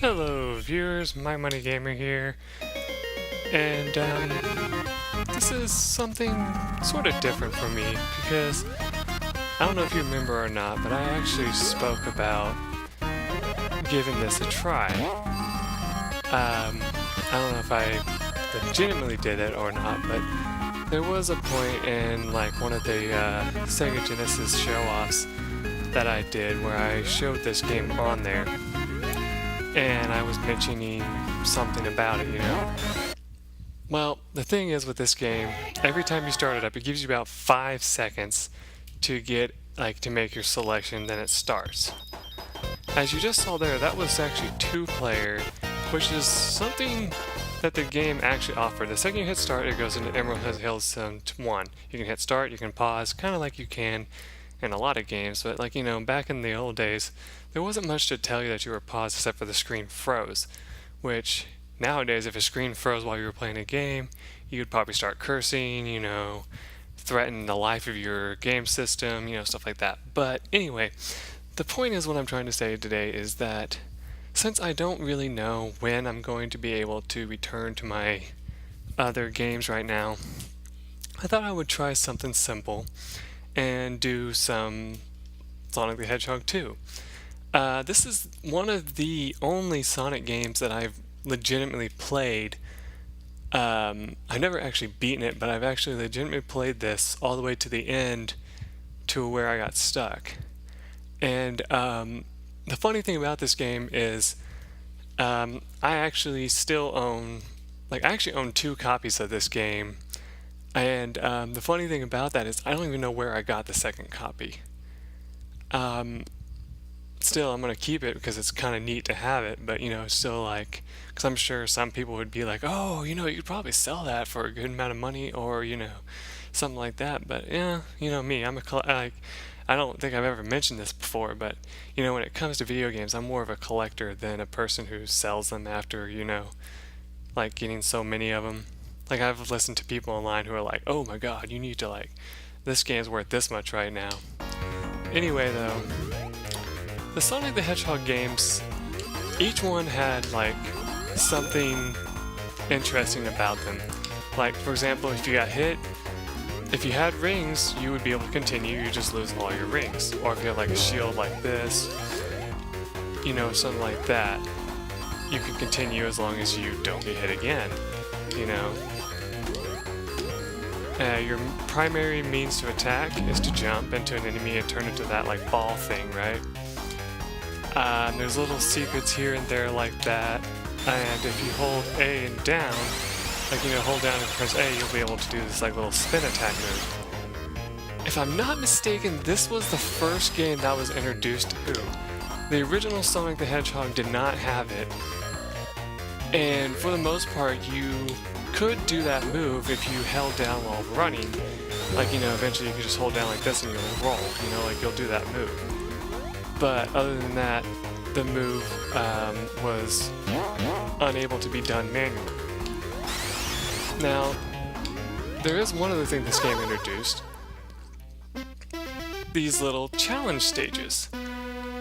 Hello viewers, MikeMoneyGMR here, and this is something sort of different for me because I don't know if you remember or not, but I actually spoke about giving this a try. I don't know if I legitimately did it or not, but there was a point in like one of the Sega Genesis show-offs that I did where I showed this game on there. And I was mentioning something about it, you know. Well, the thing is with this game, every time you start it up, it gives you about 5 seconds to get, to make your selection, then it starts. As you just saw there, that was actually 2-player, which is something that the game actually offered. The second you hit start, it goes into Emerald Hills Zone 1. You can hit start, you can pause, kind of like you can in a lot of games, but back in the old days, there wasn't much to tell you that you were paused except for the screen froze, which nowadays if a screen froze while you were playing a game, you would probably start cursing, threaten the life of your game system, stuff like that. But anyway, the point is what I'm trying to say today is that since I don't really know when I'm going to be able to return to my other games right now, I thought I would try something simple and do some Sonic the Hedgehog 2. This is one of the only Sonic games that I've legitimately played. I've never actually beaten it, but I've actually legitimately played this all the way to the end to where I got stuck. And the funny thing about this game is I actually still own, I actually own 2 copies of this game. And the funny thing about that is I don't even know where I got the second copy. Still, I'm going to keep it because it's kind of neat to have it, but still because I'm sure some people would be like, oh, you could probably sell that for a good amount of money or, something like that. But yeah, me, I'm I don't think I've ever mentioned this before, but when it comes to video games, I'm more of a collector than a person who sells them after, getting so many of them. I've listened to people online who are like, oh my god, you need to this game's worth this much right now. Anyway though, the Sonic the Hedgehog games, each one had something interesting about them. For example, if you got hit, if you had rings, you would be able to continue, you just lose all your rings. Or if you have a shield like this, something like that, you can continue as long as you don't get hit again, your primary means to attack is to jump into an enemy and turn into that ball thing, right? And there's little secrets here and there like that, and if you hold A and down, hold down and press A, you'll be able to do this little spin attack move. If I'm not mistaken, this was the first game that was introduced to. The original Sonic the Hedgehog did not have it, and for the most part, you could do that move if you held down while running. Eventually you could just hold down like this and you'll roll, you'll do that move. But other than that, the move was unable to be done manually. Now, there is one other thing this game introduced. These little challenge stages.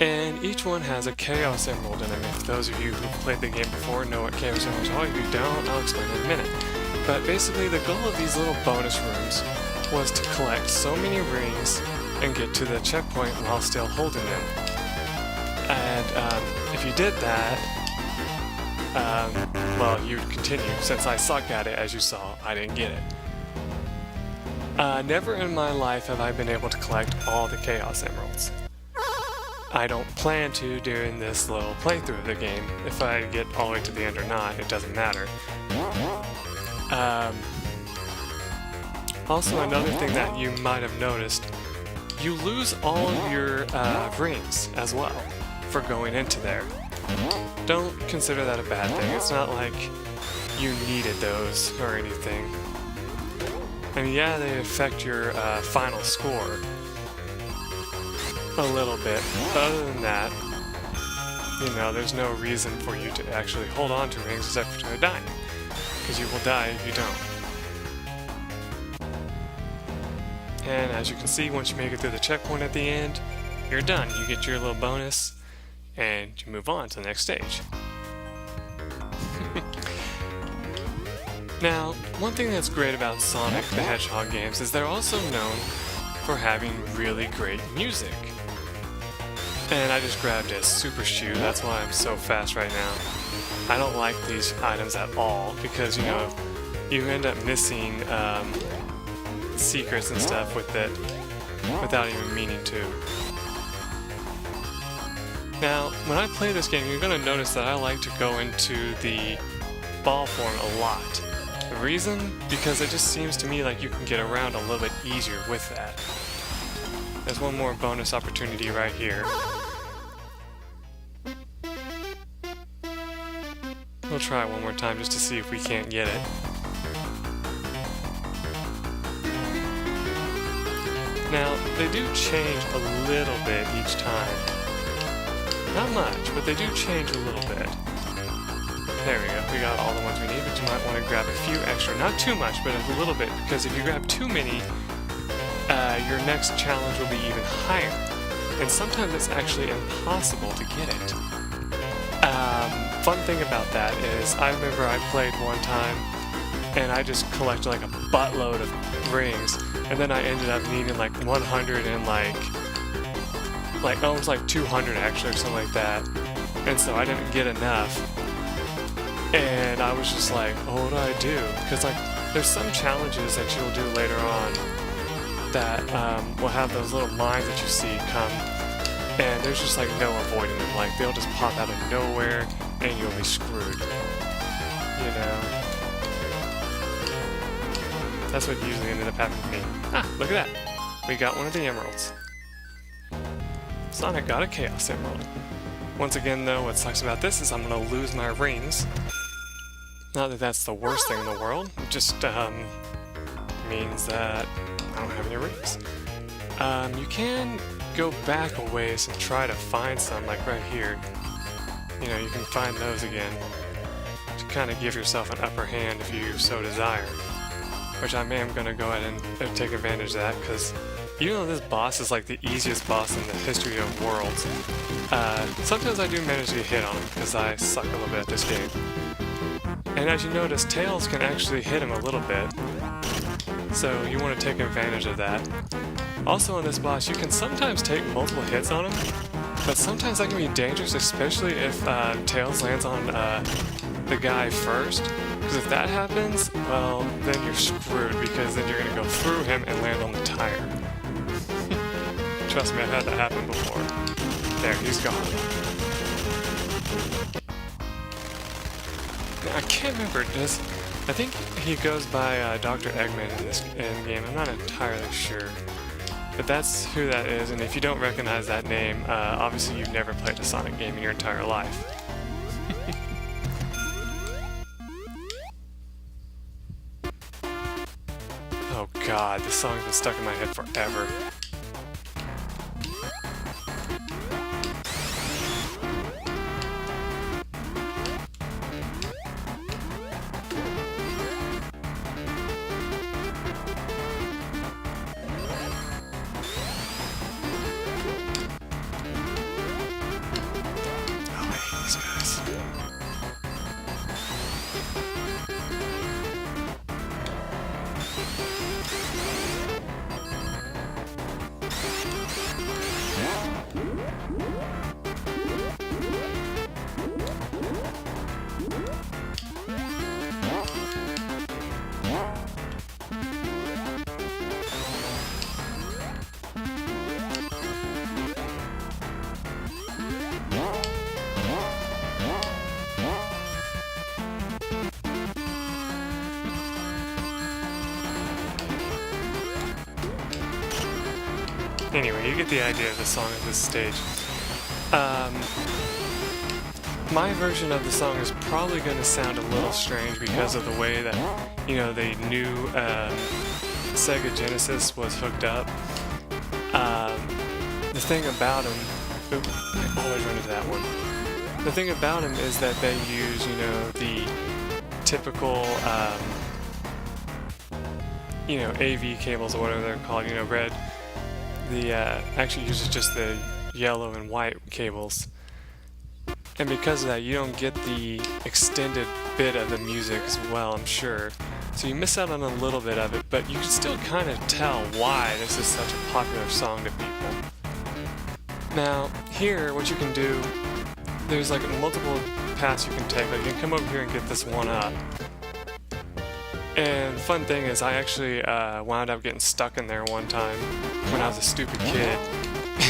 And each one has a Chaos Emerald in it. If those of you who've played the game before know what Chaos Emeralds are, if you don't, I'll explain in a minute. But basically the goal of these little bonus rooms was to collect so many rings and get to the checkpoint while still holding them. And if you did that, well, you'd continue. Since I suck at it, as you saw, I didn't get it. Never in my life have I been able to collect all the Chaos Emeralds. I don't plan to during this little playthrough of the game. If I get all the way to the end or not, it doesn't matter. Also, another thing that you might have noticed, you lose all of your rings as well for going into there. Don't consider that a bad thing. It's not like you needed those or anything. I mean, yeah, they affect your final score a little bit, but other than that, there's no reason for you to actually hold on to rings except for dying, because you will die if you don't. And as you can see, once you make it through the checkpoint at the end, you're done. You get your little bonus, and you move on to the next stage. Now, one thing that's great about Sonic the Hedgehog games is they're also known for having really great music. And I just grabbed a super shoe, that's why I'm so fast right now. I don't like these items at all because, you know, you end up missing secrets and stuff with it without even meaning to. Now, when I play this game, you're going to notice that I like to go into the ball form a lot. The reason? Because it just seems to me like you can get around a little bit easier with that. There's one more bonus opportunity right here. We'll try it one more time just to see if we can't get it. Now, they do change a little bit each time. Not much, but they do change a little bit. There we go, we got all the ones we need, but you might want to grab a few extra. Not too much, but a little bit, because if you grab too many, your next challenge will be even higher. And sometimes it's actually impossible to get it. Fun thing about that is, I remember I played one time, and I just collected like a buttload of rings, and then I ended up needing like 100 and like almost like 200 actually, or something like that. And so I didn't get enough. And I was just like, oh, what do I do? Because like, there's some challenges that you'll do later on that will have those little lines that you see come, and there's just like no avoiding them. Like, they'll just pop out of nowhere, and you'll be screwed. You know? That's what usually ended up happening to me. Ah, look at that! We got one of the emeralds. Sonic got a Chaos Emerald. Once again, though, what sucks about this is I'm going to lose my rings. Not that that's the worst thing in the world, it just means that I don't have any rings. You can go back a ways and try to find some, like right here. You know, you can find those again to kind of give yourself an upper hand if you so desire. Which I am going to go ahead and take advantage of that, because even though this boss is like the easiest boss in the history of worlds, sometimes I do manage to get hit on him because I suck a little bit at this game. And as you notice, Tails can actually hit him a little bit, so you want to take advantage of that. Also on this boss, you can sometimes take multiple hits on him, but sometimes that can be dangerous, especially if Tails lands on the guy first. Because if that happens, well, then you're screwed, because then you're going to go through him and land on the tire. Trust me, I've had that happen before. There, he's gone. Now, I can't remember, I think he goes by Dr. Eggman in this game, I'm not entirely sure. But that's who that is, and if you don't recognize that name, obviously you've never played a Sonic game in your entire life. Oh god, this song's been stuck in my head forever. Anyway, you get the idea of the song at this stage. My version of the song is probably going to sound a little strange because of the way that, you know, the new Sega Genesis was hooked up. The thing about them, I always run into that one. The thing about them is that they use, you know, the typical, you know, AV cables or whatever they're called, you know, red. The actually uses just the yellow and white cables, and because of that you don't get the extended bit of the music as well, I'm sure. So you miss out on a little bit of it, but you can still kind of tell why this is such a popular song to people. Now, here, what you can do, there's like multiple paths you can take. Like you can come over here and get this one up. And the fun thing is I actually wound up getting stuck in there one time when I was a stupid kid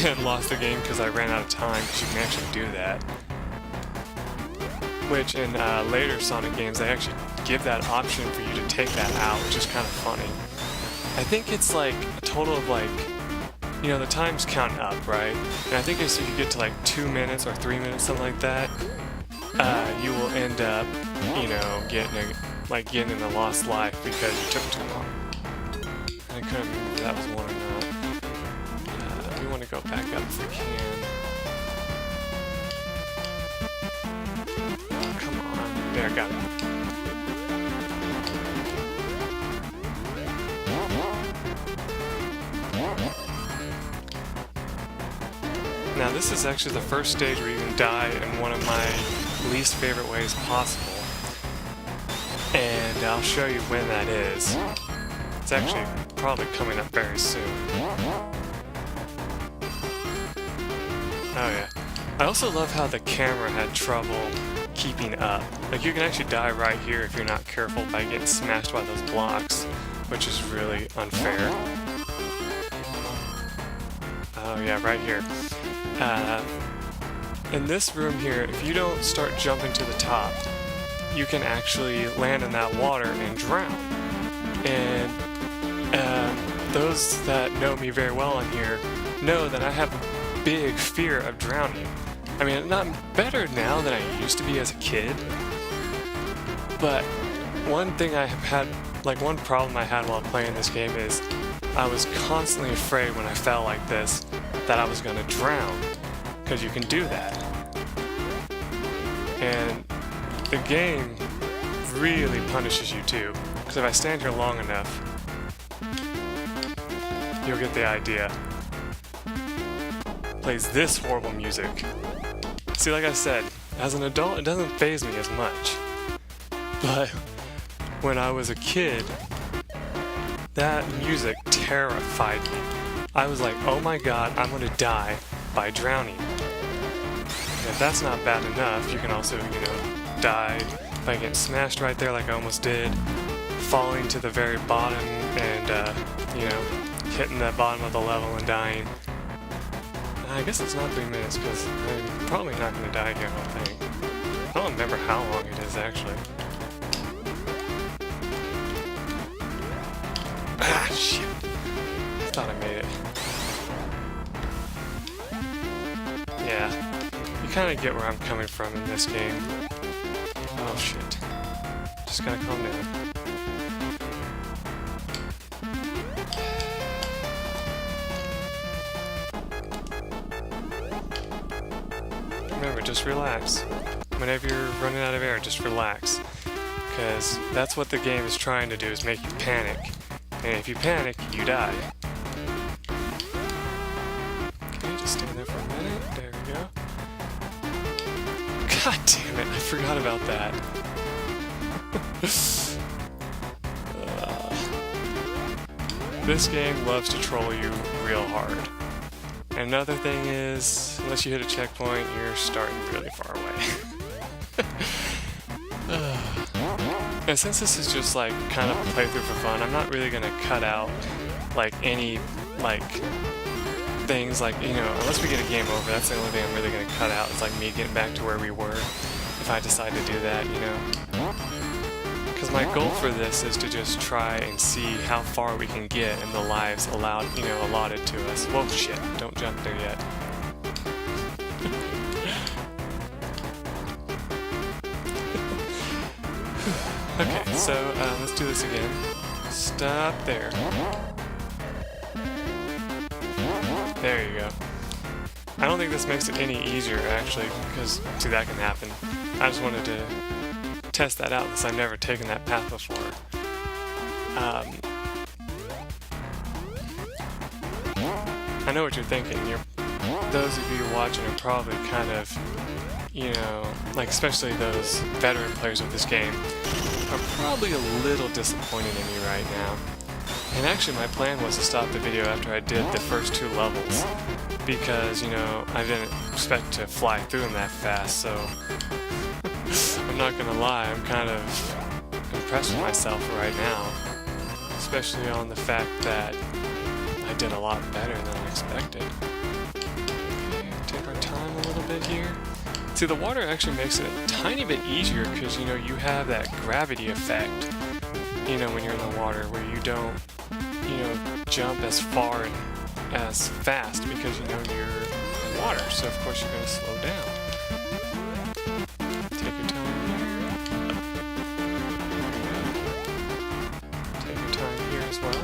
and lost the game because I ran out of time, because you can actually do that. Which in later Sonic games they actually give that option for you to take that out, which is kind of funny. I think it's like a total of like, you know, the times count up, right? And I think if you get to like 2 minutes or 3 minutes, something like that, you will end up, you know, getting in a lost life because you took too long. I couldn't remember if that was one or not. We want to go back up if we can. Oh, come on. There, got it. Now this is actually the first stage where you can die in one of my least favorite ways possible. And I'll show you when that is. It's actually probably coming up very soon. Oh yeah. I also love how the camera had trouble keeping up. Like you can actually die right here if you're not careful by getting smashed by those blocks, which is really unfair. Oh yeah, right here. In this room here, if you don't start jumping to the top, you can actually land in that water and drown. And those that know me very well in here know that I have a big fear of drowning. I mean, not better now than I used to be as a kid, but one thing I have had, like one problem I had while playing this game is I was constantly afraid when I fell like this that I was going to drown, because you can do that. And the game really punishes you too, because if I stand here long enough, you'll get the idea. Plays this horrible music. See, like I said, as an adult it doesn't faze me as much, but when I was a kid, that music terrified me. I was like, oh my god, I'm gonna die by drowning. And if that's not bad enough, you can also, you know, die by getting smashed right there like I almost did, falling to the very bottom and, you know, hitting the bottom of the level and dying. I guess it's not 3 minutes, because I'm probably not going to die here, I don't think. I don't remember how long it is, actually. Ah, shit. I thought I made it. Yeah. You kind of get where I'm coming from in this game. Oh, shit. Just gotta calm down. Remember, just relax. Whenever you're running out of air, just relax. Because that's what the game is trying to do, is make you panic. And if you panic, you die. Okay, just stand there for a minute. There we go. God damn it, I forgot about that. This game loves to troll you real hard. And another thing is, unless you hit a checkpoint, you're starting really far away. And since this is just like kind of a playthrough for fun, I'm not really going to cut out like any like things like, you know, unless we get a game over, that's the only thing I'm really going to cut out, is like me getting back to where we were, if I decide to do that, you know. Because my goal for this is to just try and see how far we can get in the lives allotted to us. Whoa, shit, don't jump there yet. Okay, so let's do this again. Stop there. There you go. I don't think this makes it any easier, actually, because, see, that can happen. I just wanted to test that out since I've never taken that path before. I know what you're thinking. You're those of you watching are probably kind of, you know, like especially those veteran players of this game, are probably a little disappointed in me right now. And actually my plan was to stop the video after I did the first 2 levels, because, you know, I didn't expect to fly through them that fast, so I'm not gonna lie, I'm kind of impressed with myself right now, especially on the fact that I did a lot better than I expected. Okay, take our time a little bit here. See, the water actually makes it a tiny bit easier because, you know, you have that gravity effect, you know, when you're in the water, where you don't, you know, jump as far and as fast because, you know, you're in water, so of course you're going to slow down. Take your time here. Take your time here as well.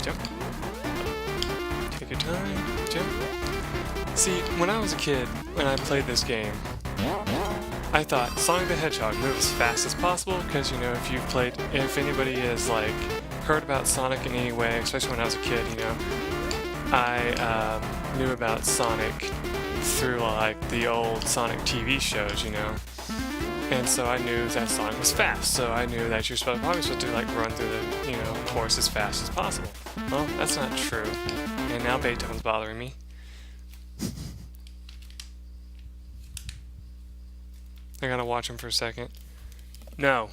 Jump. Take your time. Jump. See, when I was a kid, when I played this game, I thought Sonic the Hedgehog move as fast as possible because, you know, if anybody has, like, heard about Sonic in any way, especially when I was a kid, you know, I knew about Sonic through, like, the old Sonic TV shows, you know, and so I knew that Sonic was fast, so I knew that you're probably supposed to, like, run through the, you know, course as fast as possible. Well, that's not true, and now Beethoven's bothering me. I gotta watch him for a second. No.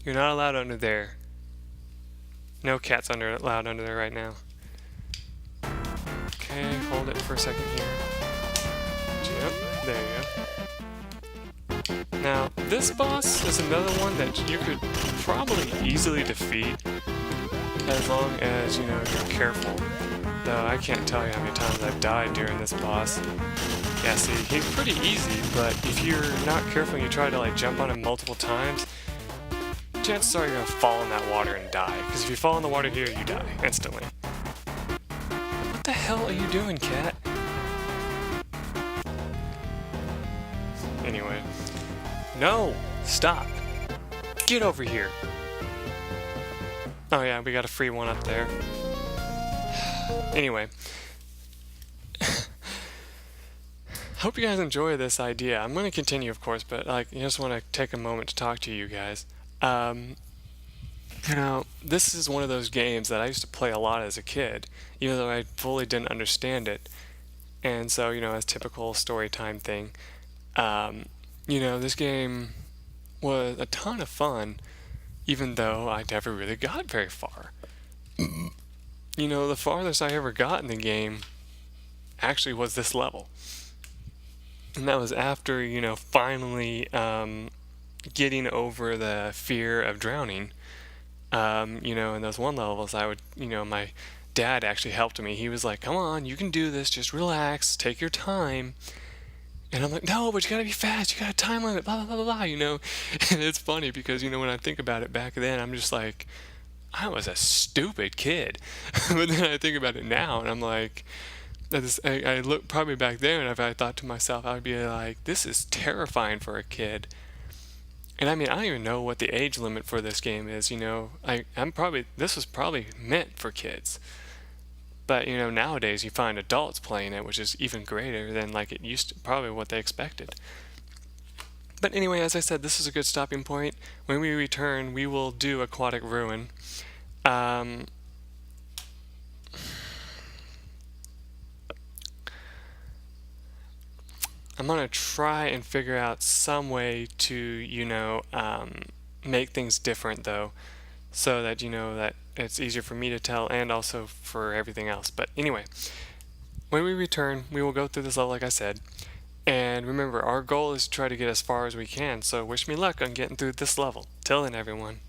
You're not allowed under there. No cats allowed under there right now. Okay, hold it for a second here. Yep, there you go. Now, this boss is another one that you could probably easily defeat as long as, you know, you're careful. Though I can't tell you how many times I've died during this boss. Yeah, see, he's pretty easy, but if you're not careful and you try to, like, jump on him multiple times, chances are you're gonna fall in that water and die. Because if you fall in the water here, you die instantly. What the hell are you doing, cat? Anyway. No! Stop! Get over here! Oh yeah, we got a free one up there. Anyway. Hope you guys enjoy this idea. I'm going to continue, of course, but like, I just want to take a moment to talk to you guys. You know, this is one of those games that I used to play a lot as a kid, even though I fully didn't understand it. And so, you know, as typical story time thing, you know, this game was a ton of fun, even though I never really got very far. You know, the farthest I ever got in the game actually was this level. And that was after, you know, finally getting over the fear of drowning. You know, in those one levels, I would, you know, my dad actually helped me. He was like, come on, you can do this, just relax, take your time. And I'm like, no, but you gotta be fast, you got a time limit, blah, blah, blah, blah, blah, you know. And it's funny because, you know, when I think about it back then, I'm just like, I was a stupid kid. But then I think about it now, and I'm like, I look probably back there, and if I thought to myself, I would be like, this is terrifying for a kid. And I mean, I don't even know what the age limit for this game is, you know. This was probably meant for kids. But, you know, nowadays you find adults playing it, which is even greater than like it used to, probably what they expected. But anyway, as I said, this is a good stopping point. When we return, we will do Aquatic Ruin. I'm going to try and figure out some way to, you know, make things different, though, so that, you know, that it's easier for me to tell and also for everything else. But anyway, when we return, we will go through this level, like I said. And remember, our goal is to try to get as far as we can, so wish me luck on getting through this level. Till then, everyone.